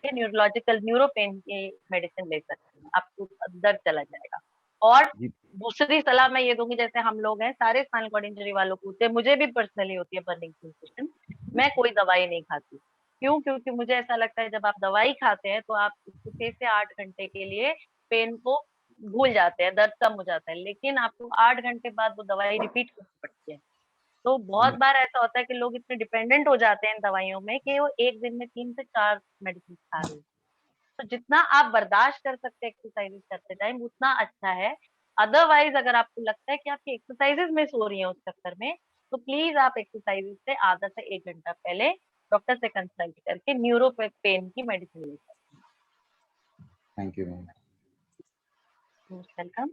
जाके neurological neuro pen की medicine ले सकते हैं, आपको दर्द चला जाएगा। और जी दूसरी सलाह मैं ये दूंगी, जैसे हम लोग हैं सारे स्पाइनल कॉर्ड इंजरी वालों को होते हैं, मुझे भी पर्सनली होती है बर्निंग सेंसेशन, मैं कोई दवाई नहीं खाती। क्यों? क्योंकि मुझे ऐसा लगता है जब आप दवाई खाते हैं तो आप उसको 6 से 8 घंटे के लिए पेन को भूल जाते हैं, दर्द कम हो जाता है, लेकिन आपको 8 घंटे बाद वो दवाई रिपीट करनी पड़ती है। तो बहुत जी बार ऐसा होता है कि लोग इतने डिपेंडेंट हो जाते हैं इन दवाइयों में कि वो एक दिन में 3 से 4 मेडिसिन खा रहे हैं। तो जितना आप बर्दाश्त कर सकते हैं एक्सरसाइजेस करते टाइम उतना अच्छा है। अदरवाइज अगर आपको लगता है कि आपकी एक्सरसाइजेस मिस हो रही है उस चक्कर में, तो प्लीज आप एक्सरसाइजेस से आधा से 1 घंटा पहले डॉक्टर से कंसल्ट करके न्यूरो पेन की मेडिसिन ले सकते थैंक यू मैम। हैं। वेलकम।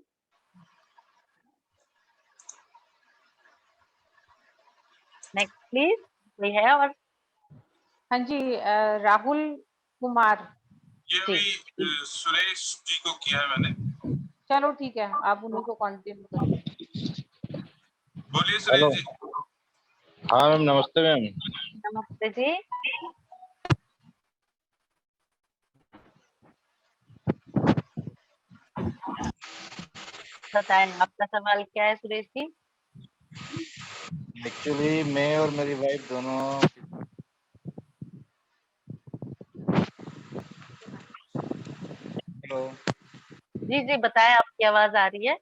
नेक्स्ट प्लीज, कोई है और? हाँ जी, राहुल कुमार। ये जी अभी सुरेश जी को किया है मैंने। चलो ठीक है, आप उन्हीं को कंटिन्यू करिए। बोलिए सुरेश हेलो, जी। हाँ मैम, नमस्ते मैम। नमस्ते जी। बताएं आपका सवाल क्या है सुरेश जी? एक्चुअली मैं और मेरी वाइफ दोनों, हेलो, जी जी बताएं, आपकी आवाज आ रही है।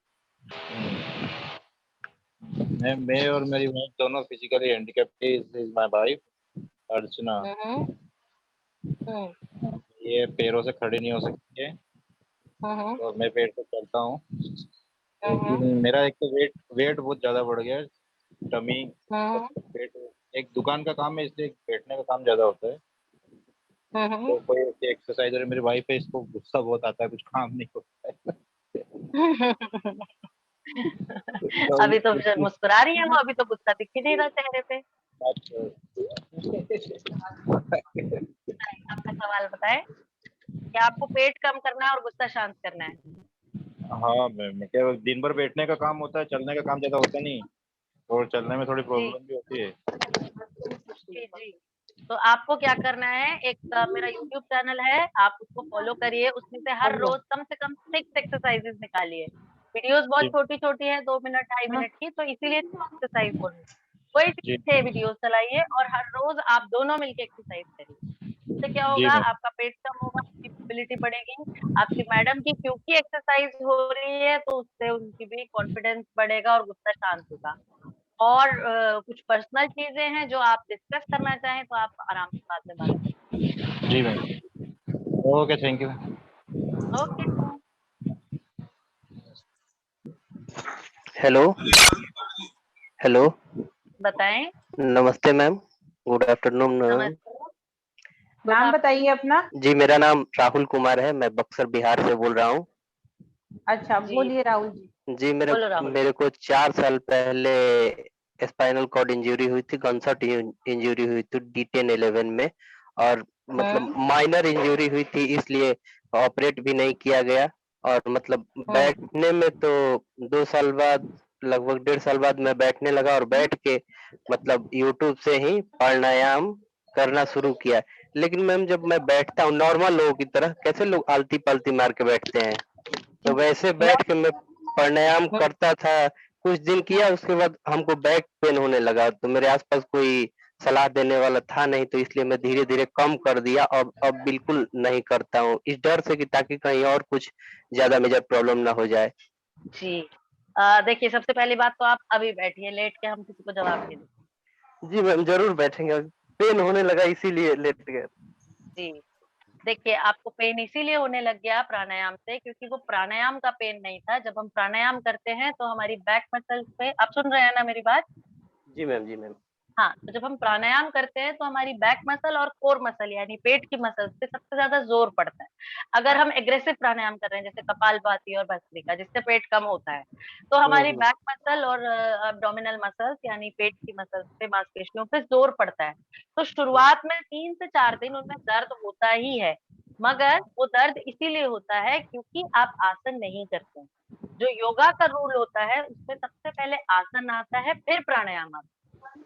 मैं और मेरी वाइफ दोनों फिजिकली हैंडीकैप्ड है। इज माय वाइफ अर्चना। हम्म हम्म ये पैरों से खड़ी नहीं हो सकती है हम्म और मैं पैर से चलता हूँ, हम्म लेकिन मेरा एक तो वेट वेट बहुत ज्यादा बढ़ गया है। टमी, हम्म पेट, एक दुकान का काम है इसलिए बैठने का काम ज्यादा होता है। हम्म तो कोई ऐसी एक्सरसाइज, और मेरी वाइफ है, इसको गुस्सा बहुत आता है, कुछ काम नहीं होता है। तो अभी तो इसकी मुस्कुरा रही है वो, अभी तो गुस्सा दिख ही नहीं रहा चेहरे पे। आपका सवाल बताएं, क्या आपको पेट कम करना है और गुस्सा शांत करना है? हाँ मैं क्या, दिन भर बैठने का काम होता है, चलने का काम ज्यादा होता नहीं, और चलने में थोड़ी जी प्रॉब्लम भी होती है। जी जी। तो आपको क्या करना है, एक मेरा यूट्यूब चैनल है, आप उसको फॉलो करिए, उसमें से हर रोज कम से कम 6 एक्सरसाइजेस निकालिए। वीडियोस बहुत जी छोटी छोटी है, 2 मिनट 2.5 मिनट की, तो इसीलिए एक्सरसाइज बोल रही हूँ। वही जी 6 वीडियोस चलाइए और हर रोज आप दोनों मिलके एक्सरसाइज करिए। इससे क्या जी होगा, मैम। आपका पेट कम होगा, आपकी मोबिलिटी बढ़ेगी। आपकी मैडम की क्योंकि एक्सरसाइज हो रही है तो उससे उनकी भी कॉन्फिडेंस बढ़ेगा और गुस्सा शांत होगा। और कुछ पर्सनल चीजें हैं जो आप डिस्कस करना चाहें तो आप आराम से बाद में बात जी मैम, ओके, थैंक यू। करें। ओके। हेलो। हेलो, बताएं। नमस्ते मैम, गुड आफ्टरनून मैम। नमस्ते। गुड नाम आफ्टरनून। बताइए अपना। जी, मेरा नाम राहुल कुमार है, मैं बक्सर बिहार से बोल रहा हूँ। अच्छा, जी बोलिए राहुल जी। जी, मेरे बोलो राहुल जी। मेरे को 4 साल पहले स्पाइनल कॉर्ड इंजरी हुई थी, गनशॉट इंजरी हुई थी D10-11 में, और मतलब हम्म माइनर इंजरी हुई थी, इसलिए ऑपरेट भी नहीं किया गया। और मतलब हम्म बैठने में तो 2 साल बाद, लगभग 1.5 साल बाद मैं बैठने लगा, और बैठ के मतलब यूट्यूब से ही प्राणायाम करना शुरू किया। लेकिन मैम, जब मैं बैठता हूँ नॉर्मल लोगों की तरह, कैसे लोग आलती पालती मार के बैठते हैं, तो वैसे मैं बैठ के मैं प्राणायाम हम्म, करता था। कुछ दिन किया, उसके बाद हमको बैक पेन होने लगा, तो मेरे आसपास कोई सलाह देने वाला था नहीं, तो इसलिए मैं धीरे धीरे कम कर दिया। अब बिल्कुल नहीं करता हूँ, इस डर से कि ताकि कहीं और कुछ ज्यादा मेजर प्रॉब्लम ना हो जाए। जी देखिए, सबसे पहली बात तो आप अभी बैठिए, लेट के हम किसी को जवाब नहीं देंगे। जी मैम, जरूर बैठेंगे, पेन होने लगा इसीलिए लेट गए। जी देखिए, आपको पेन इसीलिए होने लग गया प्राणायाम से, क्योंकि वो प्राणायाम का पेन नहीं था। जब हम प्राणायाम करते हैं तो हमारी बैक मसल्स पे, आप सुन रहे हैं ना मेरी बात? जी मैम, जी मैम। हाँ, तो जब हम प्राणायाम करते हैं तो हमारी बैक मसल और कोर मसल यानी पेट की मसल पे सबसे ज्यादा जोर पड़ता है। अगर हम एग्रेसिव प्राणायाम कर रहे हैं जैसे कपालभाति और भस्त्रिका जिससे पेट कम होता है, तो हमारी हम्म। बैक मसल और अब्डोमिनल मसल्स यानी पेट की मसल्स पे, मांसपेशियों पे जोर पड़ता है। तो शुरुआत में 3 से 4 दिन उनमें दर्द होता ही है, मगर वो दर्द इसीलिए होता है क्योंकि आप आसन नहीं करते हैं। जो योगा का रूल होता है उसमें सबसे पहले आसन आता है, फिर प्राणायाम आता है।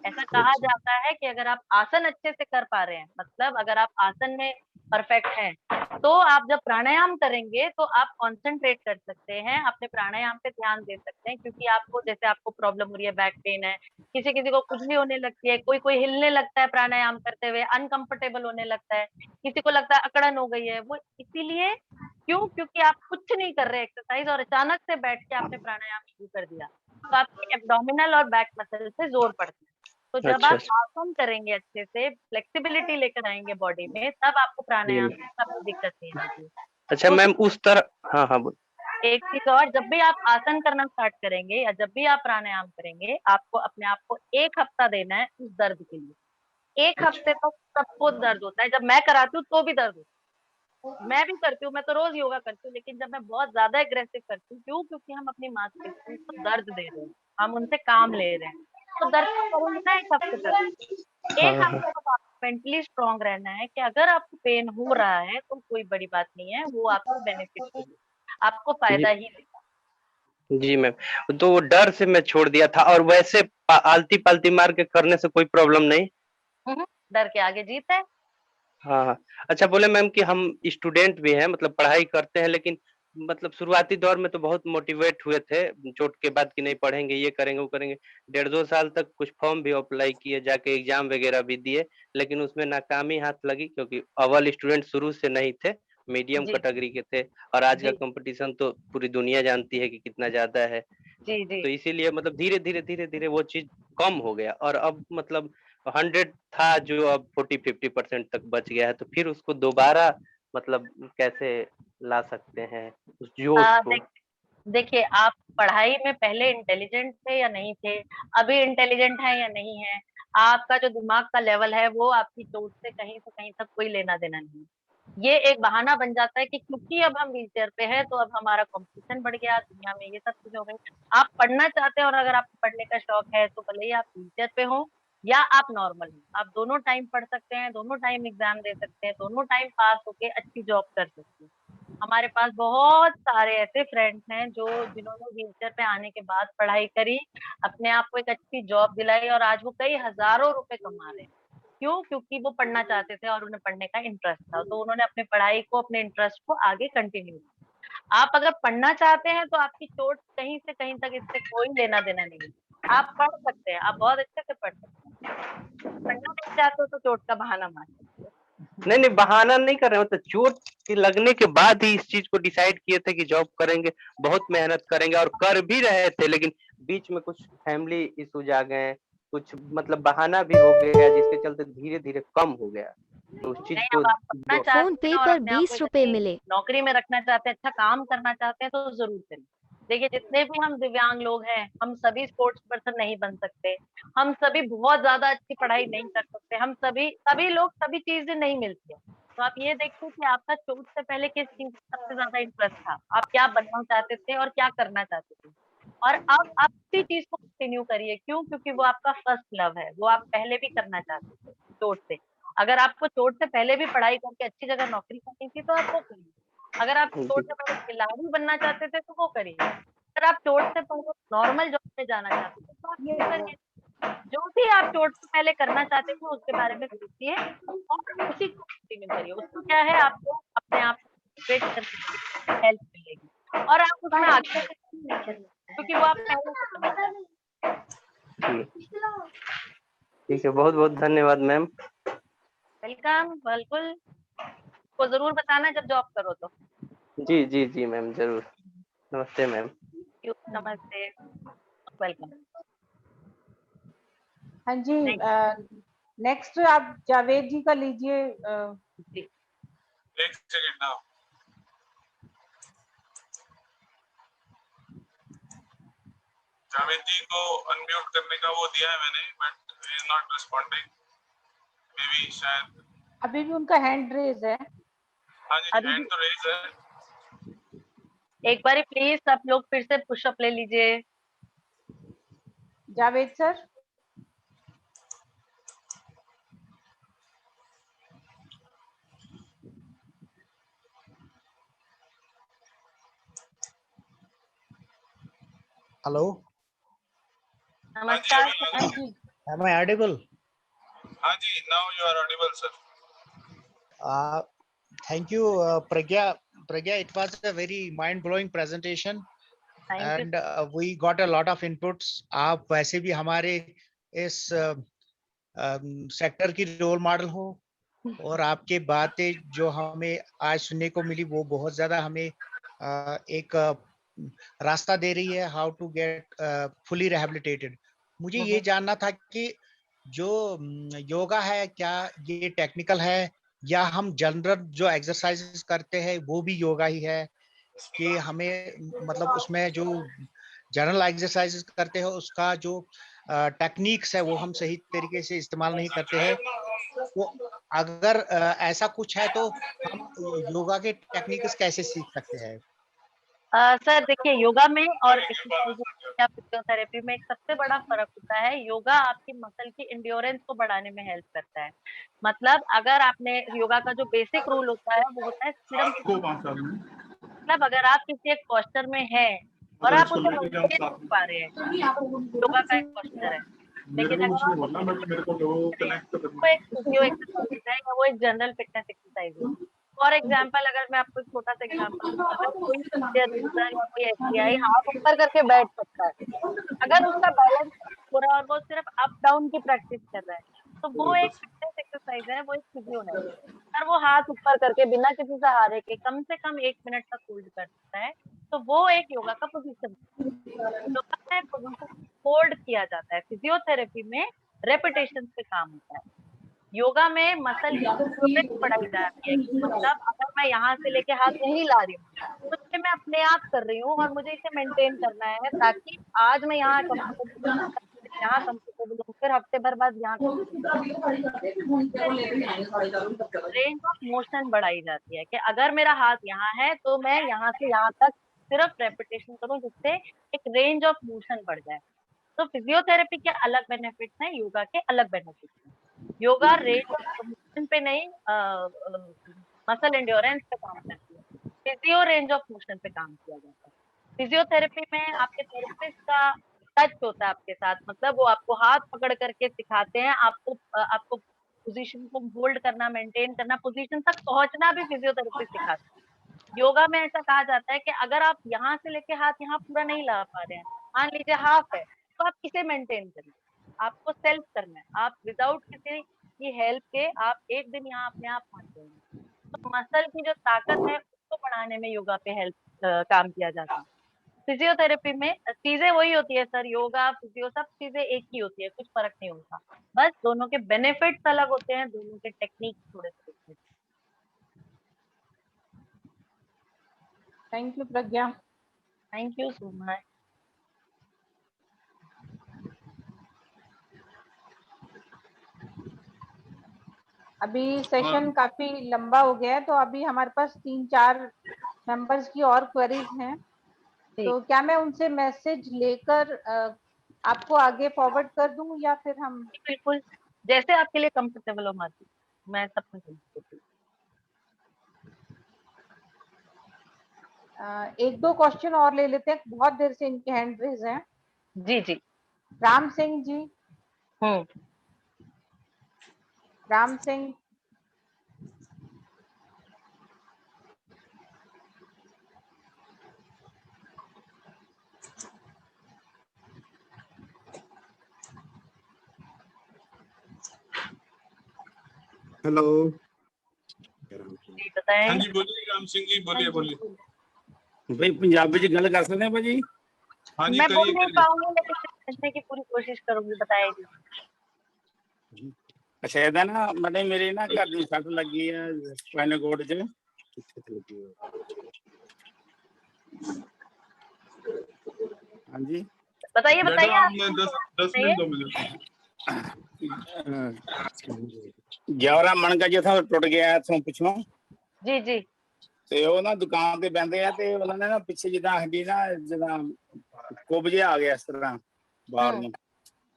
ऐसा कहा अच्छा। जाता है कि अगर आप आसन अच्छे से कर पा रहे हैं, मतलब अगर आप आसन में परफेक्ट हैं। तो आप जब प्राणायाम करेंगे तो आप कंसंट्रेट कर सकते हैं, अपने प्राणायाम पे ध्यान दे सकते हैं, क्योंकि आपको जैसे आपको प्रॉब्लम हो रही है, बैक पेन है, किसी किसी को कुछ भी होने लगती है, कोई कोई हिलने लगता है प्राणायाम करते हुए, अनकंफर्टेबल होने लगता है, किसी को लगता है अकड़न हो गई है, वो इसीलिए क्यों, क्योंकि आप कुछ नहीं कर रहे एक्सरसाइज और अचानक से बैठ के आपने प्राणायाम शुरू कर दिया, तो आपके एब्डोमिनल और बैक मसल पे जोर पड़ता है। तो जब अच्छा आप आसन करेंगे, अच्छे से फ्लेक्सिबिलिटी लेकर आएंगे बॉडी में, तब आपको जी प्राणायाम मैम। में कभी दिक्कत नहीं होगी। अच्छा मैम, दूसरी उस तरह, हाँ हाँ बोल। एक चीज और, जब भी आप आसन करना स्टार्ट करेंगे या जब भी आप प्राणायाम करेंगे, आपको अपने आप को 1 हफ्ता देना है उस दर्द के लिए। एक अच्छा हफ्ते तक सबको दर्द होता है, जब मैं कराती हूँ तो भी दर्द होता है, मैं भी करती हूँ, मैं तो रोज योगा करती हूँ, लेकिन जब मैं बहुत ज्यादा एग्रेसिव करती हूँ, क्यों, क्योंकि हम अपनी मांसपेशियों को दर्द दे रहे हैं, हम उनसे काम ले रहे हैं, तो दर्द तो करेंगे ना 1 हफ्ते तक। हाँ एक हाँ हफ्ते तक आपको मेंटली स्ट्रांग रहना है कि अगर आपको पेन हो रहा है तो कोई बड़ी बात नहीं है, वो आपको बेनिफिट देगी, आपको फायदा जी ही देगा। जी मैम, तो वो डर से मैं छोड़ दिया था, और वैसे आलती पालती मार के करने से कोई प्रॉब्लम नहीं। डर के आगे जीत है। हाँ हाँ। अच्छा बोले मैम कि हम स्टूडेंट भी हैं, मतलब पढ़ाई करते हैं, लेकिन मतलब शुरुआती दौर में तो बहुत मोटिवेट हुए थे चोट के बाद कि नहीं पढ़ेंगे, ये करेंगे वो करेंगे। 1.5-2 साल तक कुछ फॉर्म भी अप्लाई किए, जाके एग्जाम वगैरह भी दिए, लेकिन उसमें नाकामी हाथ लगी, क्योंकि अव्वल स्टूडेंट शुरू से नहीं थे, मीडियम जी कैटेगरी के थे। और आज का जी कंपटीशन तो पूरी दुनिया जानती है कि कितना ज्यादा है। जी जी। तो इसीलिए मतलब धीरे धीरे वो चीज कम हो गया, और अब मतलब 100 था जो अब 40-50% तक बच गया है, तो फिर उसको दोबारा मतलब कैसे ला सकते हैं उस जोश को। देख देखिए, आप पढ़ाई में पहले इंटेलिजेंट थे या नहीं थे, अभी इंटेलिजेंट है या नहीं है, आपका जो दिमाग का लेवल है वो आपकी चोट से कहीं तक कोई लेना देना नहीं है। ये एक बहाना बन जाता है कि क्योंकि अब हम व्हीलचेयर पे हैं तो अब हमारा कंपटीशन बढ़ गया दुनिया में, ये सब चीजें हो गई। आप पढ़ना चाहते हैं और अगर आपको पढ़ने का शौक है तो भले ही आप व्हीलचेयर पे हो या आप नॉर्मल हो, आप दोनों टाइम पढ़ सकते हैं, दोनों टाइम एग्जाम दे सकते हैं, दोनों टाइम पास होके अच्छी जॉब कर सकते हैं। हमारे पास बहुत सारे ऐसे फ्रेंड्स हैं जो जिन्होंने व्हीलचेयर पे आने के बाद पढ़ाई करी, अपने आप को एक अच्छी जॉब दिलाई और आज वो कई हजारों रुपए कमा रहे हैं। क्यों, क्योंकि वो पढ़ना चाहते थे और उन्हें पढ़ने का इंटरेस्ट था, तो उन्होंने अपने पढ़ाई को, अपने इंटरेस्ट को आगे कंटिन्यू किया। आप अगर पढ़ना चाहते हैं तो आपकी चोट कहीं से कहीं तक इससे कोई लेना देना नहीं है। आप पढ़ सकते हैं, आप बहुत अच्छे से पढ़ सकते हैं, पढ़ना नहीं चाहते हो तो चोट का बहाना मार सकते हो। नहीं नहीं, बहाना नहीं कर रहे हो, तो चोट के लगने के बाद ही इस चीज को डिसाइड किए थे कि जॉब करेंगे, बहुत मेहनत करेंगे, और कर भी रहे थे, लेकिन बीच में कुछ फैमिली इश्यूज आ गए, कुछ मतलब बहाना भी हो गया, जिसके चलते धीरे धीरे कम हो गया। तो उस चीज नहीं, को अब आप पढ़ना जो फोन चाहते पे हैं और पर अपने आप को 20 एक रुपए अच्छी मिले। नौकरी में रखना चाहते हैं, अच्छा काम करना चाहते हैं, तो जरूर करिए। देखिए, जितने भी हम दिव्यांग लोग हैं, हम सभी स्पोर्ट्स पर्सन नहीं बन सकते, हम सभी बहुत ज्यादा अच्छी पढ़ाई नहीं कर सकते, हम सभी सभी लोग सभी चीजें नहीं मिलती है। तो आप ये देखिए कि आपका चोट से पहले किस चीज में सबसे ज्यादा इंटरेस्ट था, आप क्या बनना चाहते थे और क्या करना चाहते थे, और अब आप उसी चीज को कंटिन्यू करिए। क्यों, क्योंकि वो आपका फर्स्ट लव है, वो आप पहले भी करना चाहते थे चोट से। अगर आपको चोट से पहले भी पढ़ाई करके अच्छी जगह नौकरी करनी थी तो आप वो करिए। अगर आप चोट से पहले खिलाड़ी बनना चाहते थे तो वो करिए। अगर आप चोट से पहले नॉर्मल जॉब में जाना चाहते थे तो आप वो करिए। जो भी आप चोट से पहले करना चाहते थे उसके बारे में सोचिए और उसी को कंटिन्यू करिए। उसको क्या है, आपको अपने आप को मोटिवेट करने की हेल्प मिलेगी और आप उसमें आगे बढ़ेंगे, क्योंकि वो आप पहले से करना चाहते हैं। ठीक है, बहुत बहुत धन्यवाद मैम। वेलकम, बिल्कुल, को जरूर बताना जब जॉब करो तो। जी जी जी मैम, जरूर। नमस्ते मैम। नमस्ते, वेलकम। हाँ जी, नेक्स्ट आप जावेद जी का लीजिए। जी, एक सेकंड ना। जावेद जी को अनम्यूट करने का वो दिया है मैंने, but he is not responding, may be शायद। अभी भी उनका हैंड रेज है। हाँ जी, अभी हैंड तो रेज है। एक बार प्लीज सब लोग फिर से पुशअप ले लीजिए। जावेद सर, Hello, नमस्कार हाँ सर। जी, am I audible? हाँ जी, now you are audible sir. Thank you, Pragya. Pragya, it was a very mind-blowing presentation, thank you. and we got a lot of inputs. आप वैसे भी हमारे इस सेक्टर की रोल मॉडल हो, और आपके बातें जो हमें आज सुनने को मिली वो बहुत ज्यादा हमें एक रास्ता दे रही है, हाउ टू गेट फुली रिहेबिलिटेटेड। मुझे ये जानना था कि जो योगा है, क्या ये टेक्निकल है या हम जनरल जो एक्सरसाइजेस करते हैं वो भी योगा ही है, कि हमें मतलब उसमें जो जनरल एक्सरसाइजेस करते हैं उसका जो टेक्निक्स है वो हम सही तरीके से इस्तेमाल नहीं करते हैं। वो अगर ऐसा कुछ है तो हम योगा के टेक्निक्स कैसे सीख सकते हैं? सर देखिए, योगा में और एक्सरसाइज या फिजियोथेरेपी में एक सबसे बड़ा फर्क होता है, योगा आपकी मसल की एंड्योरेंस को बढ़ाने में हेल्प करता है। मतलब अगर आपने योगा का जो बेसिक रूल होता है वो होता है स्थिरम। मतलब अगर आप किसी एक पोस्चर में हैं और आप उसे मेंटेन कर पा रहे हैं तो योगा का एक पोस्चर है। लेकिन अगर आप वो एक फिजियो एक्सरसाइज है या वो एक जनरल फिटनेस एक्सरसाइज है। फॉर एग्जाम्पल अगर मैं आपको एक छोटा सा एग्जाम्पल दूं, अगर कोई यूजर या कोई एसबीआई हाथ ऊपर करके बैठ सकता है, अगर उसका बैलेंस हो रहा है और वो सिर्फ अप डाउन की प्रैक्टिस कर रहा है, तो वो एक फिटनेस एक्सरसाइज है, वो एक फिजियो है। अगर वो हाथ ऊपर करके बिना किसी सहारे के कम से कम 1 मिनट तक होल्ड कर सकता है, तो वो एक योगा का पोजीशन है। योगा में पोजीशन होल्ड किया जाता है, फिजियोथेरेपी में रेपिटेशन पे काम होता है। योगा में मसल की पढ़ाई जाती है कि मतलब अगर मैं यहाँ से लेके हाथ यहीं ला रही हूँ तो ये मैं अपने आप कर रही हूँ और मुझे इसे मेंटेन करना है, ताकि आज मैं यहाँ कंफर्टेबल यहाँ कंफर्टेबल हूँ, फिर हफ्ते भर बाद यहाँ रेंज ऑफ मोशन बढ़ाई जाती है कि अगर मेरा हाथ यहाँ है तो मैं यहाँ से यहाँ तक सिर्फ रेपिटेशन करूँ, जिससे एक रेंज ऑफ मोशन बढ़ जाए। तो फिजियोथेरेपी के अलग बेनिफिट्स हैं, योगा के अलग बेनिफिट्स हैं। योगा रेंज ऑफ मोशन पे नहीं, मसल एंड्योरेंस पे काम करती है। फिजियो रेंज ऑफ मोशन पे काम किया जाता है। फिजियोथेरेपी में आपके थेरेपिस्ट का टच होता है आपके साथ, मतलब वो आपको हाथ पकड़ करके सिखाते हैं, आपको पोजीशन को होल्ड करना, मेंटेन करना, पोजीशन तक पहुंचना भी फिजियोथेरेपी सिखाते हैं। योगा में ऐसा कहा जाता है कि अगर आप यहाँ से लेके हाथ यहाँ पूरा नहीं ला पा रहे हैं, मान लीजिए हाफ है, तो आप किसे मेंटेन करें, आपको सेल्फ करना है। आप विदाउट किसी की हेल्प के आप एक दिन यहाँ अपने आप पहुंच जाएंगे। तो मसल की जो ताकत है उसको बढ़ाने में योगा पे हेल्प काम किया जाता है। फिजियोथेरेपी में चीजें वही होती है सर, योगा फिजियो सब चीजें एक ही होती है, कुछ फर्क नहीं होता। बस दोनों के बेनिफिट्स अलग होते हैं, दोनों के टेक्निक थोड़े से different। Thank you Pragya. Thank you so much. अभी सेशन काफी लंबा हो गया है, तो अभी हमारे पास 3-4 मेंबर्स की और क्वेरीज हैं, तो क्या मैं उनसे मैसेज लेकर आपको आगे फॉरवर्ड कर दूं या फिर हम? बिल्कुल, जैसे आपके लिए कंफर्टेबल हो माती, मैं सब कुछ। एक दो क्वेश्चन और ले लेते हैं, बहुत देर से इनके हैंड रेज हैं। जी जी। राम सिंह जी। राम सिंह। हेलो जी बताएं। हाँ जी बोलिए राम सिंह जी, बोलिए बोलिए। भाई पंजाबी च गल कर सकते हैं भाजी? हाँ जी मैं बोल करिए नहीं करिए। पाऊंगी लेकिन समझने की पूरी कोशिश करूंगी, बताएगी। अच्छा ਇਹਦਾ ਨਾ मतलब मेरे ना घर ਦੀ ਸੱਟ ਲੱਗੀ ਹੈ ਸਪਾਈਨਲ ਕੋਰਡ 'ਚ। हाँ जी बताइए बेटा बताइए। हमने 10 मिनट दो मुझे। 11 मन का जो था टुट गया इथों पिछों जी जी। ਤੇ ਉਹ ਨਾ ਦੁਕਾਨ ਤੇ ਬੈੰਦੇ ਆ ਤੇ ਉਹਨਾਂ ਨੇ ਨਾ ਪਿੱਛੇ ਜਿੱਦਾਂ ਹੱਡੀ ਨਾ ਜਿੱਦਾਂ ਕੁੱਬ ਜਿਹਾ ਆ ਗਿਆ ਇਸ ਤਰ੍ਹਾਂ ਬਾਹਰ ਨੂੰ।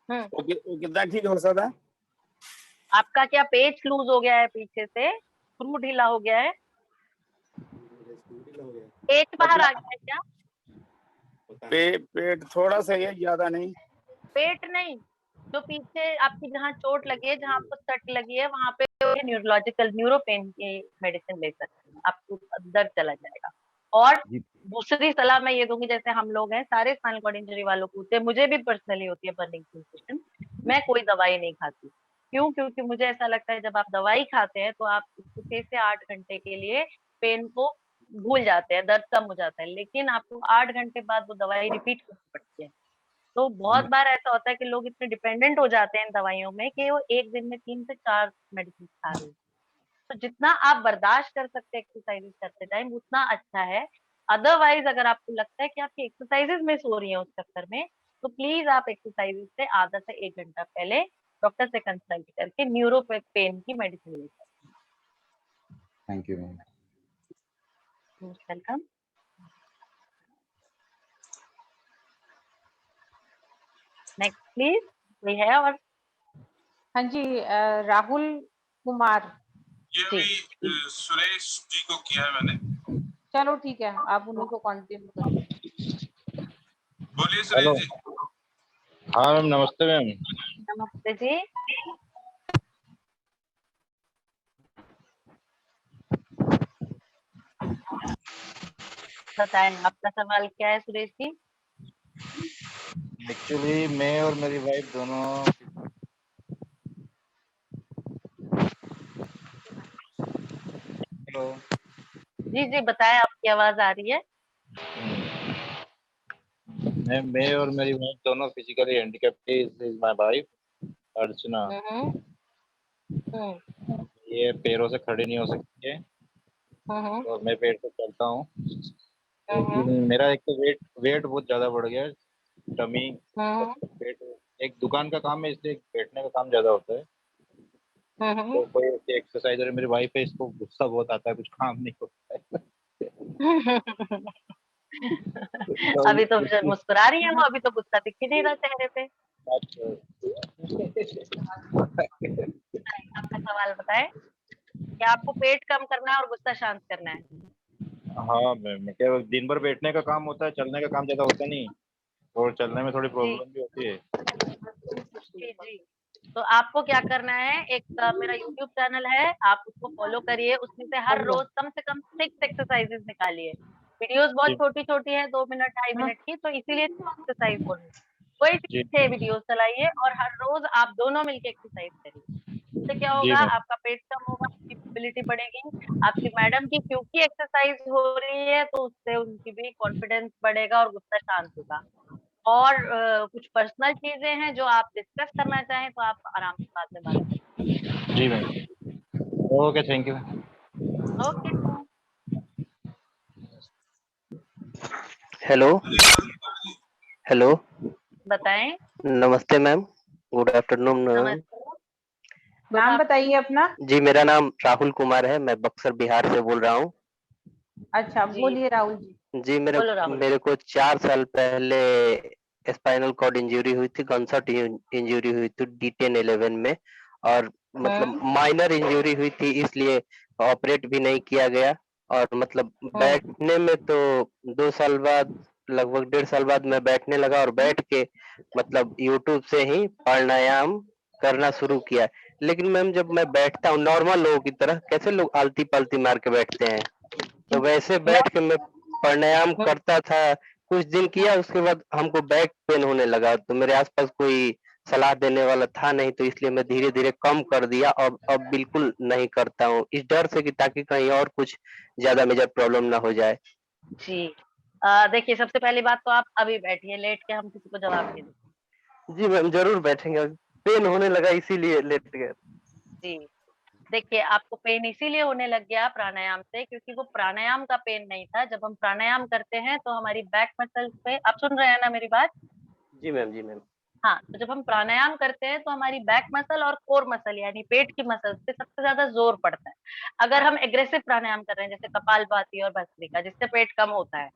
ਉਹ ਕਿੱਦਾਂ ठीक हो सकता? आपका क्या पेच लूज हो गया है पीछे से, स्क्रू ढीला हो गया है, पेट बाहर आ गया है क्या? पेट थोड़ा सा है, ज्यादा नहीं। पेट नहीं, जो पीछे आपकी जहाँ चोट लगी है, जहाँ आपको सट लगी है, वहां पे न्यूरोलॉजिकल न्यूरो पेन की मेडिसिन ले सकते हैं, आपको दर्द चला जाएगा। और जी दूसरी सलाह मैं ये दूंगी, जैसे हम लोग हैं सारे स्पाइनल कॉर्ड इंजरी वालों को होती है, मुझे भी पर्सनली होती है बर्निंग सेंसेशन, मैं कोई दवाई नहीं खाती। क्यों? क्योंकि मुझे ऐसा लगता है जब आप दवाई खाते हैं तो आप उसको 6 से 8 घंटे के लिए पेन को भूल जाते हैं, दर्द कम हो जाता है, लेकिन आपको 8 घंटे बाद वो दवाई रिपीट करनी पड़ती है। तो बहुत बार ऐसा होता है कि लोग इतने डिपेंडेंट हो जाते हैं इन दवाइयों में कि वो एक दिन में 3 से 4 मेडिसिन खा रहे हैं। तो जितना आप बर्दाश्त कर सकते हैं एक्सरसाइजेस करते टाइम उतना अच्छा है। अदरवाइज अगर आपको लगता है कि आपकी एक्सरसाइजेस मिस हो रही है उस चक्कर में, तो प्लीज आप एक्सरसाइजेस से आधा से 1 घंटा पहले डॉक्टर से कंसल्ट करके न्यूरो पेन की मेडिसिन ले सकते थैंक यू मैम। हैं। वेलकम। नेक्स्ट प्लीज, कोई है और? हाँ जी, राहुल कुमार। ये अभी सुरेश जी को किया है मैंने। चलो ठीक है, आप उन्हीं को कंटिन्यू करिए। बोलिए हेलो, सुरेश जी। हाँ मैम, नमस्ते मैम। नमस्ते जी। बताएं आपका सवाल क्या है सुरेश जी? एक्चुअली मैं और मेरी वाइफ दोनों, हेलो, जी जी बताएं, आपकी आवाज आ रही है। मैं और मेरी वाइफ दोनों फिजिकली हैंडीकैप्ड है। इज माय वाइफ अर्चना। हम्म हम्म ये पैरों से खड़ी नहीं हो सकती है हम्म और मैं पैर से चलता हूँ, हम्म लेकिन मेरा एक तो वेट वेट बहुत ज्यादा बढ़ गया है। टमी, हम्म पेट, एक दुकान का काम है इसलिए बैठने का काम ज्यादा होता है। हम्म तो कोई ऐसी एक्सरसाइज, और मेरी वाइफ है, इसको गुस्सा बहुत आता है, कुछ काम नहीं होता है। तो अभी तो इसकी मुस्कुरा रही है वो, अभी तो गुस्सा दिख ही नहीं रहा चेहरे पे। आपका सवाल बताएं, क्या आपको पेट कम करना है और गुस्सा शांत करना है? हाँ मैं क्या, दिन भर बैठने का काम होता है, चलने का काम ज्यादा होता नहीं, और चलने में थोड़ी जी प्रॉब्लम भी होती है। जी जी। तो आपको क्या करना है, एक मेरा यूट्यूब चैनल है, आप उसको फॉलो करिए, उसमें से हर रोज कम से कम 6 एक्सरसाइजेस निकालिए। वीडियोस बहुत जी छोटी छोटी है, 2 मिनट 2.5 मिनट की, तो इसीलिए एक्सरसाइज बोल रही हूँ। कोई जी 6 वीडियोस चलाइए और हर रोज आप दोनों मिलके एक्सरसाइज करिए। इससे क्या जी होगा, मैम। आपका पेट कम होगा, आपकी मोबिलिटी बढ़ेगी। आपकी मैडम की क्योंकि एक्सरसाइज हो रही है तो उससे उनकी भी कॉन्फिडेंस बढ़ेगा और गुस्सा शांत होगा। और कुछ पर्सनल चीजें हैं जो आप डिस्कस करना चाहें तो आप आराम से बाद में बात जी मैम, ओके, थैंक यू। करें। ओके। हेलो। हेलो। बताएं। नमस्ते मैम। Good afternoon ma'am. नमस्ते। गुड नाम बताइए आफ्टरनून। अपना। जी मेरा नाम राहुल कुमार है, मैं बक्सर बिहार से बोल रहा हूँ। अच्छा, जी बोलिए राहुल जी। जी मेरे बोलो राहुल जी। मेरे को 4 साल पहले स्पाइनल कॉर्ड इंजरी हुई थी, गनशॉट इंजरी हुई थी D10-11 में। और मतलब हम्म माइनर इंजरी हुई थी, इसलिए ऑपरेट भी नहीं किया गया। और मतलब हम्म बैठने में तो 2 साल बाद, लगभग 1.5 साल बाद मैं बैठने लगा और बैठ के मतलब यूट्यूब से ही प्राणायाम करना शुरू किया। लेकिन मैम जब मैं बैठता हूँ नॉर्मल लोगों की तरह, कैसे लोग आलती पालती मार के बैठते हैं, तो वैसे मैं बैठ के मैं प्राणायाम हम्म, करता था। कुछ दिन किया, उसके बाद हमको बैक पेन होने लगा, तो मेरे आसपास कोई सलाह देने वाला था नहीं, तो इसलिए मैं धीरे धीरे कम कर दिया। अब बिल्कुल नहीं करता हूँ, इस डर से कि ताकि कहीं और कुछ ज्यादा मेजर प्रॉब्लम ना हो जाए। जी देखिए, सबसे पहली बात तो आप अभी बैठिए, लेट के हम किसी को जवाब नहीं देंगे। जी मैम जरूर बैठेंगे, पेन होने लगा इसीलिए लेट गए। जी देखिए, आपको पेन इसीलिए होने लग गया प्राणायाम से, क्योंकि वो प्राणायाम का पेन नहीं था। जब हम प्राणायाम करते हैं तो हमारी बैक मसल्स पे, आप सुन रहे हैं ना मेरी बात? जी मैम, जी मैम। हाँ, तो जब हम प्राणायाम करते हैं तो हमारी बैक मसल और कोर मसल यानी पेट की मसल पे सबसे ज्यादा जोर पड़ता है। अगर हम एग्रेसिव प्राणायाम कर रहे हैं जैसे कपालभाति और भस्त्रिका, जिससे पेट कम होता है,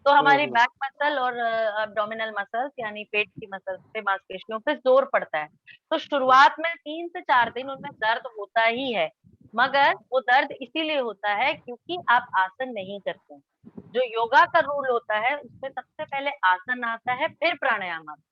तो हमारी हम्म। बैक मसल और अब्डोमिनल मसल्स यानी पेट की मसल्स पे, मांसपेशियों पे जोर पड़ता है। तो शुरुआत में 3 से 4 दिन उनमें दर्द होता ही है, मगर वो दर्द इसीलिए होता है क्योंकि आप आसन नहीं करते हैं। जो योगा का रूल होता है उसमें सबसे पहले आसन आता है, फिर प्राणायाम आता है।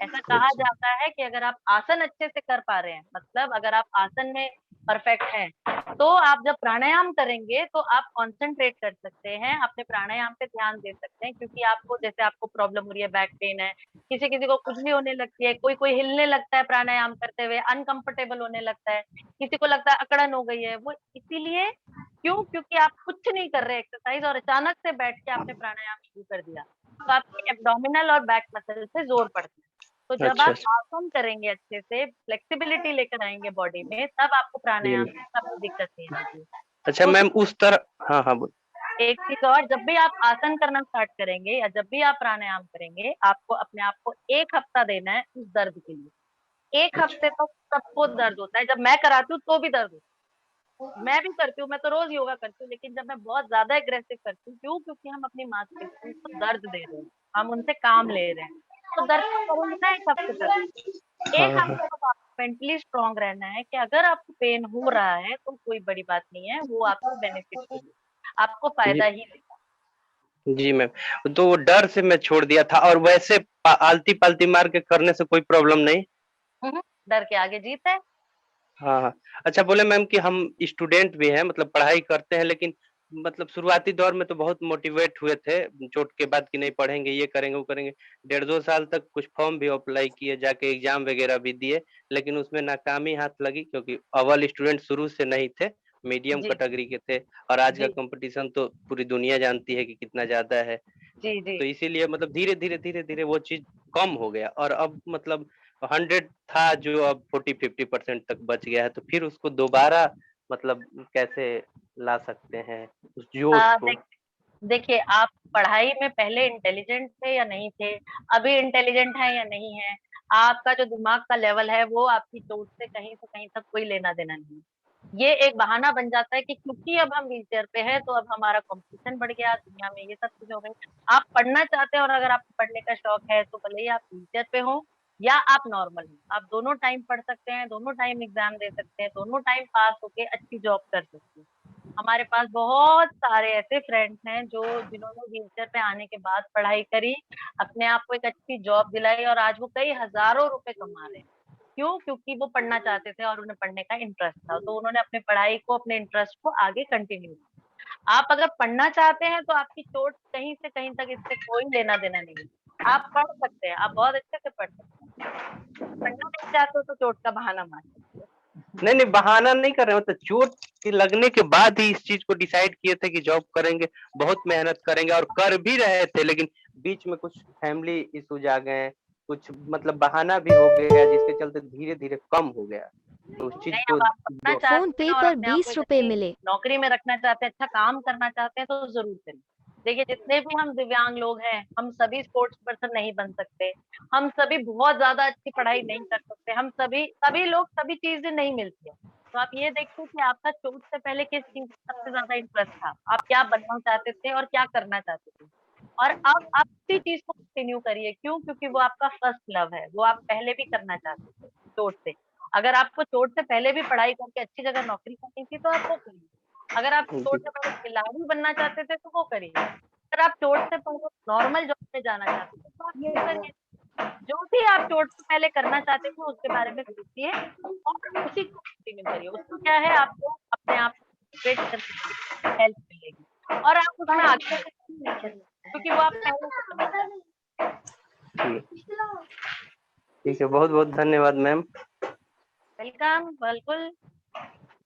ऐसा कहा अच्छा जाता है कि अगर आप आसन अच्छे से कर पा रहे हैं, मतलब अगर आप आसन में परफेक्ट हैं, तो आप जब प्राणायाम करेंगे तो आप कंसंट्रेट कर सकते हैं, अपने प्राणायाम पे ध्यान दे सकते हैं, क्योंकि आपको जैसे आपको प्रॉब्लम हो रही है, बैक पेन है, किसी किसी को कुछ भी होने लगती है, कोई कोई हिलने लगता है प्राणायाम करते हुए, अनकंफर्टेबल होने लगता है, किसी को लगता है अकड़न हो गई है, वो इसीलिए क्यों, क्योंकि आप कुछ नहीं कर रहे एक्सरसाइज और अचानक से बैठ के आपने प्राणायाम शुरू कर दिया, तो आपके एब्डोमिनल और बैक मसल पे जोर पड़ता है। तो जब अच्छा आप अच्छा। आसन करेंगे अच्छे से, फ्लेक्सिबिलिटी लेकर आएंगे बॉडी में, तब आपको प्राणायाम हम्म, में कभी दिक्कत नहीं होगी। अच्छा मैम दूसरी उस तरह, हाँ हाँ बोल। एक चीज और, जब भी आप आसन करना स्टार्ट करेंगे या जब भी आप प्राणायाम करेंगे, आपको अपने आप को 1 हफ्ता देना है उस दर्द के लिए। एक अच्छा हफ्ते तक सबको दर्द होता है, जब मैं कराती हूँ तो भी दर्द होता है, मैं भी करती हूँ, मैं तो रोज योगा करती हूँ, लेकिन जब मैं बहुत ज्यादा एग्रेसिव करती हूँ, क्यों, क्योंकि हम अपनी मांसपेशियों को दर्द दे रहे हैं, हम उनसे काम ले रहे हैं, तो दर्द तो करेंगे ना 1 हफ्ते तक। हाँ एक हाँ। हफ्ते तक आपको मेंटली स्ट्रांग रहना है कि अगर आपको पेन हो रहा है तो कोई बड़ी बात नहीं है, वो आपको बेनिफिट देगी, आपको फायदा जी ही देगा। जी मैम, तो वो डर से मैं छोड़ दिया था, और वैसे आलती पालती मार के करने से कोई प्रॉब्लम नहीं। डर के आगे जीत है। हाँ हाँ। अच्छा बोले मैम कि हम स्टूडेंट भी हैं, मतलब पढ़ाई करते हैं, लेकिन मतलब शुरुआती दौर में तो बहुत मोटिवेट हुए थे चोट के बाद कि नहीं पढ़ेंगे, ये करेंगे वो करेंगे। 1.5-2 साल तक कुछ फॉर्म भी अप्लाई किए, जाके एग्जाम वगैरह भी दिए, लेकिन उसमें नाकामी हाथ लगी, क्योंकि अव्वल स्टूडेंट शुरू से नहीं थे, मीडियम जी कैटेगरी के थे। और आज का जी कंपटीशन तो पूरी दुनिया जानती है कि कितना ज्यादा है। जी जी। तो इसीलिए मतलब धीरे धीरे वो चीज कम हो गया, और अब मतलब 100 था जो अब 40-50% तक बच गया है, तो फिर उसको दोबारा मतलब कैसे ला सकते हैं उस जोश को। देख देखिए, आप पढ़ाई में पहले इंटेलिजेंट थे या नहीं थे, अभी इंटेलिजेंट है या नहीं है, आपका जो दिमाग का लेवल है वो आपकी चोट से कहीं तक कोई लेना देना नहीं है। ये एक बहाना बन जाता है कि क्योंकि अब हम व्हील चेयर पे हैं तो अब हमारा कंपटीशन बढ़ गया दुनिया में, ये सब चीजें हो गई। आप पढ़ना चाहते हैं और अगर आपको पढ़ने का शौक है तो भले ही आप व्हील चेयर पे हो या आप नॉर्मल हो, आप दोनों टाइम पढ़ सकते हैं, दोनों टाइम एग्जाम दे सकते हैं, दोनों टाइम पास होके अच्छी जॉब कर सकते हैं। हमारे पास बहुत सारे ऐसे फ्रेंड्स हैं जो जिन्होंने व्हीलचेयर पे आने के बाद पढ़ाई करी, अपने आप को एक अच्छी जॉब दिलाई और आज वो कई हजारों रुपए कमा रहे हैं। क्यों, क्योंकि वो पढ़ना चाहते थे और उन्हें पढ़ने का इंटरेस्ट था, तो उन्होंने अपने पढ़ाई को, अपने इंटरेस्ट को आगे कंटिन्यू किया। आप अगर पढ़ना चाहते हैं तो आपकी चोट कहीं से कहीं तक इससे कोई लेना देना नहीं है, आप पढ़ सकते हैं, आप बहुत अच्छे से पढ़ सकते हैं। पढ़ना नहीं चाहते हो तो चोट का बहाना मार सकते हो। नहीं नहीं, बहाना नहीं कर रहे हो, तो चोट के लगने के बाद ही इस चीज को डिसाइड किए थे कि जॉब करेंगे, बहुत मेहनत करेंगे, और कर भी रहे थे, लेकिन बीच में कुछ फैमिली इश्यूज आ गए, कुछ मतलब बहाना भी हो गया, जिसके चलते धीरे धीरे कम हो गया, तो उस चीज नहीं, को अब आप पढ़ना जो चाहते फोन पे हैं और पर अपने आप को 20 एक रुपए अच्छी मिले। नौकरी में रखना चाहते हैं, अच्छा काम करना चाहते हैं, तो जरूर करिए। देखिए, जितने भी हम दिव्यांग लोग हैं, हम सभी स्पोर्ट्स पर्सन नहीं बन सकते, हम सभी बहुत ज्यादा अच्छी पढ़ाई नहीं कर सकते, हम सभी सभी लोग सभी चीजें नहीं मिलती है। तो आप ये देखिए कि आपका चोट से पहले किस चीज में सबसे ज्यादा इंटरेस्ट था, आप क्या बनना चाहते थे और क्या करना चाहते थे, और अब आप उसी चीज को कंटिन्यू करिए। क्यों, क्योंकि वो आपका फर्स्ट लव है, वो आप पहले भी करना चाहते थे चोट से। अगर आपको चोट से पहले भी पढ़ाई करके अच्छी जगह नौकरी करनी थी तो आप वो करिए। अगर आप चोट से पहले खिलाड़ी बनना चाहते थे तो वो करिए। अगर आप चोट से पहले नॉर्मल जॉब में जाना चाहते थे तो आप वो करिए। जो भी आप चोट से पहले करना चाहते थे उसके बारे में सोचिए और उसी को कंटिन्यू करिए। उसको क्या है, आपको अपने आप को मोटिवेट करने की हेल्प मिलेगी और आप उसमें आगे बढ़ेंगे, क्योंकि वो आप पहले से करना चाहते हैं। ठीक है, बहुत बहुत धन्यवाद मैम। वेलकम, बिल्कुल,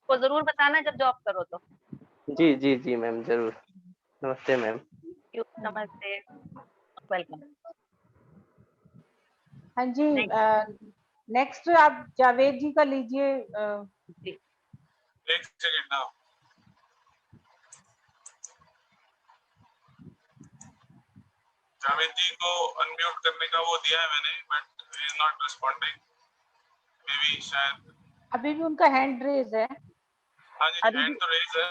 को जरूर बताना जब जॉब करो तो। जी जी जी मैम, जरूर। नमस्ते मैम। नमस्ते, वेलकम। हाँ जी, नेक्स्ट आप जावेद जी का लीजिए। जी, एक सेकंड ना, जावेद जी को अनम्यूट करने का वो दिया है मैंने, but he is not responding, may be शायद। अभी भी उनका हैंड रेज है। हाँ जी, अभी हैंड तो रेज है।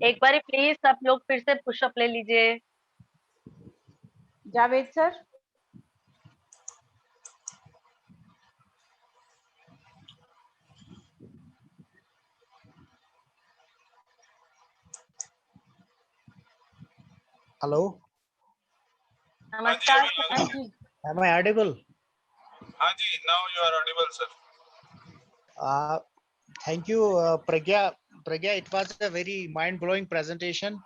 एक बार प्लीज सब लोग फिर से पुशअप ले लीजिए। Javed sir, hello. हाँ जी, नमस्कार अभी हाँ जी, Am I audible? हाँ जी, now you are audible, sir. Thank you, Pragya. Pragya, it was a very mind-blowing presentation,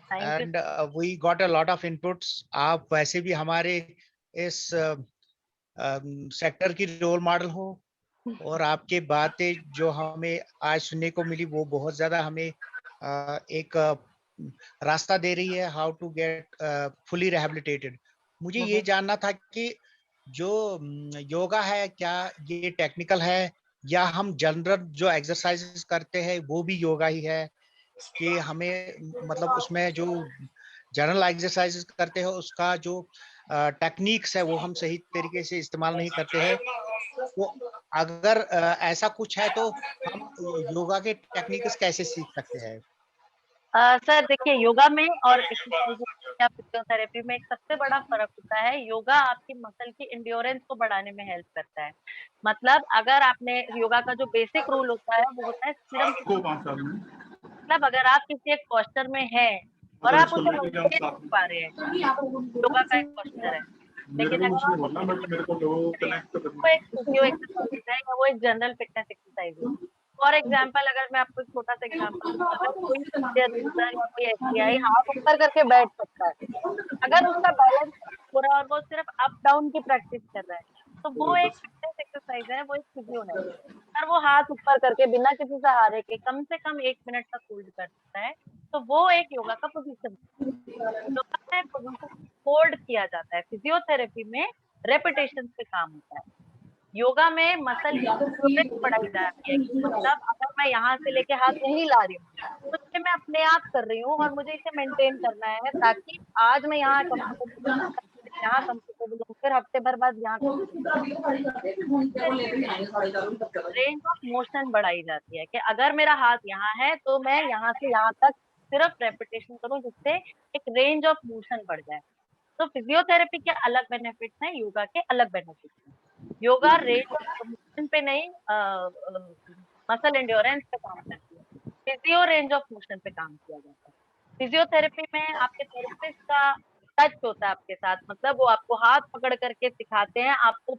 Thank you. and we got a lot of inputs. आप वैसे भी हमारे इस सेक्टर की रोल मॉडल हो, और आपके बातें जो हमें आज सुनने को मिली वो बहुत ज्यादा हमें एक रास्ता दे रही है, हाउ टू गेट फुली रिहेबिलिटेटेड। मुझे ये जानना था कि जो योगा है, क्या ये टेक्निकल है या हम जनरल जो एक्सरसाइजेस करते हैं वो भी योगा ही है, कि हमें मतलब उसमें जो जनरल एक्सरसाइजेस करते हैं उसका जो टेक्निक्स है वो हम सही तरीके से इस्तेमाल नहीं करते हैं। तो अगर ऐसा कुछ है तो हम योगा के टेक्निक्स कैसे सीख सकते हैं? सर देखिए, योगा में और एक्सरसाइज या फिजियोथेरेपी में एक सबसे बड़ा फर्क होता है, योगा आपकी मसल की एंड्योरेंस को बढ़ाने में हेल्प करता है। मतलब अगर आपने योगा का जो बेसिक रूल होता है वो होता है स्थिरम। मतलब अगर आप किसी एक पोस्चर में हैं और आप उसे मेंटेन कर पा रहे हैं, तो योगा का एक पोस्चर है। लेकिन अगर वो एक फिजियो एक्सरसाइज है या वो एक जनरल फिटनेस एक्सरसाइज है। फॉर एग्जाम्पल अगर मैं आपको एक छोटा सा एग्जाम्पल दूं, अगर कोई यूजर या कोई एसबीआई हाथ ऊपर करके बैठ सकता है, अगर उसका बैलेंस हो रहा है और वो सिर्फ अप डाउन की प्रैक्टिस कर रहा है, तो वो एक फिटनेस एक्सरसाइज है, वो एक फिजियो नहीं है। अगर वो हाथ ऊपर करके बिना किसी सहारे के कम से कम 1 मिनट तक होल्ड कर सकता है, तो वो एक योगा का पोजीशन है। योगा में पोजीशन होल्ड किया जाता है, फिजियोथेरेपी में रेपिटेशन पे काम होता है। योगा में मसल की एंड्योरेंस बढ़ाई जाती है, कि मतलब अगर मैं यहाँ से लेके हाथ यहीं ला रही हूँ, तो ये मैं अपने आप कर रही हूँ और मुझे इसे मेंटेन करना है, ताकि आज मैं यहाँ कंफर्टेबल हूँ, यहाँ कंफर्टेबल हूँ, फिर हफ्ते भर बाद यहाँ रेंज ऑफ मोशन बढ़ाई जाती है, कि अगर मेरा हाथ यहाँ है तो मैं यहाँ से यहाँ तक सिर्फ रेपिटेशन करूँ, जिससे एक रेंज ऑफ मोशन बढ़ जाए। तो फिजियोथेरेपी के अलग बेनिफिट्स हैं, योगा के अलग बेनिफिट्स हैं। योगा रेंज ऑफ मोशन पे नहीं, मसल एंड्योरेंस पे काम करती है। फिजियो रेंज ऑफ मोशन पे काम किया जाता है। फिजियोथेरेपी में आपके थेरेपिस्ट का टच होता है आपके साथ, मतलब वो आपको हाथ पकड़ करके सिखाते हैं, आपको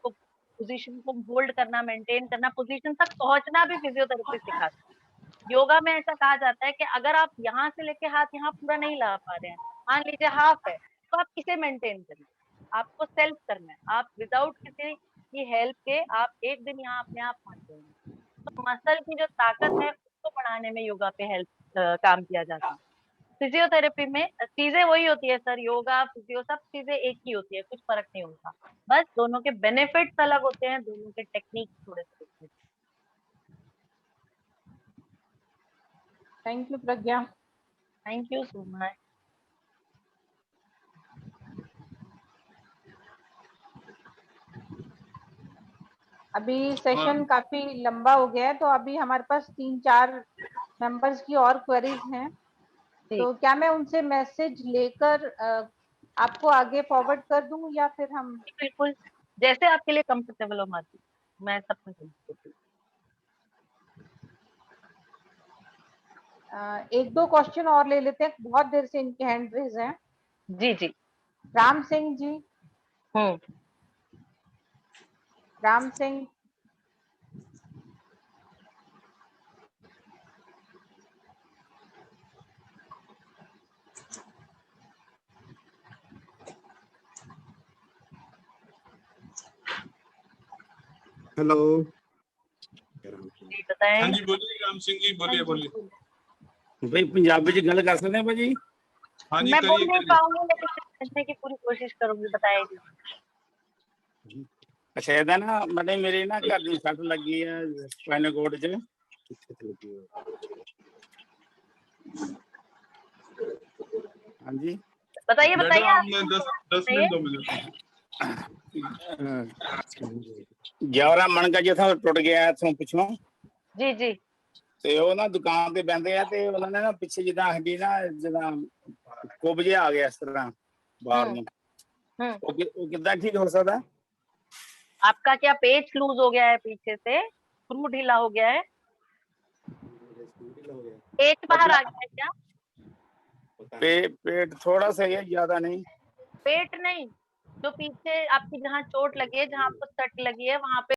पोजीशन को होल्ड करना, मेंटेन करना, पोजीशन तक पहुंचना भी फिजियोथेरेपी सिखाते हैं। योगा में ऐसा कहा जाता है कि अगर आप यहाँ से लेके हाथ यहाँ पूरा नहीं ला पा रहे हैं, मान लीजिए हाफ है, तो आप किसे मेंटेन करें, आपको सेल्फ करना है। आप विदाउट किसी की हेल्प के आप एक दिन यहाँ अपने आप पहुंच जाएंगे। तो मसल की जो ताकत है उसको बढ़ाने में योगा पे हेल्प काम किया जाता है। फिजियोथेरेपी में चीजें वही होती है सर, योगा फिजियो सब चीजें एक ही होती है, कुछ फर्क नहीं होता। बस दोनों के बेनिफिट्स अलग होते हैं, दोनों के टेक्निक थोड़े से होते हैं। Thank you Pragya. Thank you so much. अभी सेशन काफी लंबा हो गया है, तो अभी हमारे पास 3-4 मेंबर्स की और क्वेरीज हैं, तो क्या मैं उनसे मैसेज लेकर आपको आगे फॉरवर्ड कर दूं या फिर हम? बिल्कुल, जैसे आपके लिए कंफर्टेबल हो माती, मैं सब कुछ समझती हूँ। 1-2 क्वेश्चन और ले लेते हैं, बहुत देर से इनके हैंड रेज हैं। जी जी। राम सिंह जी। राम सिंह। हेलो जी बताएं। हाँ जी बोलिए राम सिंह जी, बोलिए बोलिए। भाई पंजाबी च गल कर सकते हैं भाजी? हाँ जी मैं बोल करिए नहीं करिए। पाऊंगी, लेकिन समझने की पूरी कोशिश करूंगी, बताएगी। अच्छा ਇਹਦਾ ਨਾ मतलब मेरे ना घर में सट लगी है स्पाइनल कोर्ड च। हाँ जी बताइए मैडम बताइए। आपने 10 मिनट दो मुझे। 11 मन का जो था टुट गया इथों पिछों, जी जी। ਤੇ ਉਹ ਨਾ ਦੁਕਾਨ ਤੇ ਬੈੰਦੇ ਆ ਤੇ ਉਹਨਾਂ ਨੇ ਨਾ ਪਿੱਛੇ ਜਿੱਦਾਂ ਹੱਡੀ ਨਾ ਜਿੱਦਾਂ ਕੁੱਬ ਜਿਹਾ ਆ ਗਿਆ ਇਸ ਤਰ੍ਹਾਂ ਬਾਹਰ ਨੂੰ। ਉਹ ਕਿੱਦਾਂ ਠੀਕ ਹੋ ਸਕਦਾ? आपका क्या पेच लूज हो गया है पीछे से, स्क्रू ढीला हो गया है, पेच बाहर आ गया है क्या? पेट थोड़ा सा है, ज्यादा नहीं। पेट नहीं, जो पीछे आपकी जहाँ चोट लगी है, जहाँ आपको सट लगी है, वहां पे